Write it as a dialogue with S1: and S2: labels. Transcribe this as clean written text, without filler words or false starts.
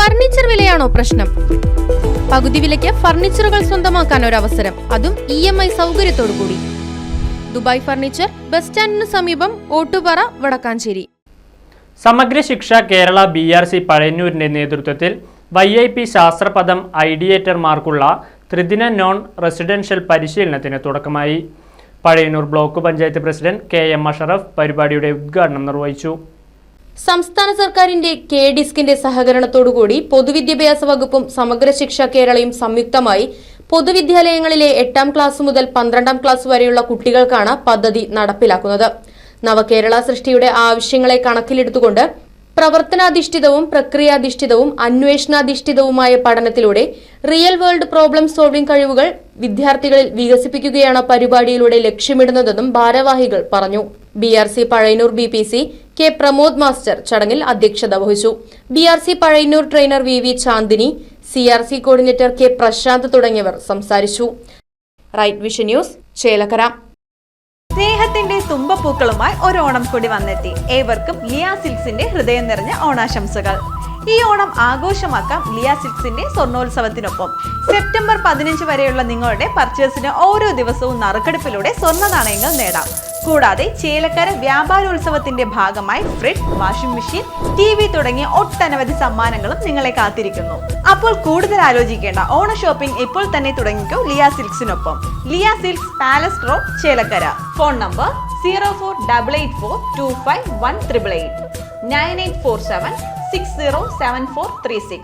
S1: Furniture വിലയാണോ പ്രശ്നം? പകുതി വിലയ്ക്ക് ഫർണിച്ചറുകൾ സ്വന്തമാക്കാൻ ഒരു അവസരം, അതും EMI സൗകര്യത്തോടു കൂടി. ദുബായ് ഫർണിച്ചർ, ബസ് സ്റ്റാൻഡിന് സമീപം, ഓട്ടുപാറ, വടക്കാഞ്ചേരി.
S2: സമഗ്ര ശിക്ഷ കേരള BRC പഴയന്നൂരിന്റെ നേതൃത്വത്തിൽ YIP ശാസ്ത്രപദം ഐഡിയേറ്റർമാർക്കുള്ള ത്രിദിന നോൺ റെസിഡൻഷ്യൽ പരിശീലനത്തിന് തുടക്കമായി. Pazhayannur block panchayat president KM Ashraf പരിപാടിയുടെ ഉദ്ഘാടനം നിർവഹിച്ചു.
S1: സംസ്ഥാന സർക്കാരിന്റെ KDISCന്റെ സഹകരണത്തോടുകൂടി പൊതുവിദ്യാഭ്യാസ വകുപ്പും സമഗ്ര ശിക്ഷ കേരളയും സംയുക്തമായി പൊതുവിദ്യാലയങ്ങളിലെ 8ാം ക്ലാസ് മുതൽ 12ാം ക്ലാസ് വരെയുള്ള കുട്ടികൾക്കാണ് പദ്ധതി നടപ്പിലാക്കുന്നത്. നവകേരള സൃഷ്ടിയുടെ ആവശ്യങ്ങളെ കണക്കിലെടുത്തുകൊണ്ട് പ്രവർത്തനാധിഷ്ഠിതവും പ്രക്രിയാധിഷ്ഠിതവും അന്വേഷണാധിഷ്ഠിതവുമായ പഠനത്തിലൂടെ റിയൽ വേൾഡ് പ്രോബ്ലം സോൾവിംഗ് കഴിവുകൾ വിദ്യാർത്ഥികളിൽ വികസിപ്പിക്കുകയാണ് പരിപാടിയിലൂടെ ലക്ഷ്യമിടുന്നതെന്നും ഭാരവാഹികൾ പറഞ്ഞു. BRC Pazhayannur BPC K Pramod master ചടങ്ങിൽ അധ്യക്ഷത വഹിച്ചു. BRC Pazhayannur trainer VV Chandini, CRC coordinator K Prashanth തുടങ്ങിയവർ സംസാരിച്ചു. Right vision news, Chelakkara.
S3: സ്നേഹത്തിന്റെ തുമ്പപ്പൂക്കളുമായി ഒരു ഓണം കൂടി വന്നെത്തി. ഏവർക്കും ലിയ സിൽക്സിന്റെ ഹൃദയം നിറഞ്ഞ ഓണാശംസകൾ. ഈ ഓണം ആഘോഷമാക്കാം ലിയ സിൽക്സിന്റെ സ്വർണ്ണോത്സവത്തിനൊപ്പം. സെപ്റ്റംബർ 15 വരെയുള്ള നിങ്ങളുടെ പർച്ചേസിന് ഓരോ ദിവസവും നറുക്കെടുപ്പിലൂടെ സ്വർണ്ണ നാണയങ്ങൾ നേടാം. കൂടാതെ ചേലക്കര വ്യാപാരോത്സവത്തിന്റെ ഭാഗമായി ഫ്രിഡ്ജ്, വാഷിംഗ് മെഷീൻ, TV തുടങ്ങിയ ഒട്ടനവധി സമ്മാനങ്ങളും നിങ്ങളെ കാത്തിരിക്കുന്നു. അപ്പോൾ കൂടുതൽ ആലോചിക്കേണ്ട, ഓണ ഷോപ്പിംഗ് ഇപ്പോൾ തന്നെ തുടങ്ങിക്കോ ലിയ സിൽക്സിനൊപ്പം. Liya Silks, Palace Road, Chelakkara. Phone number 0488425188 9847607436.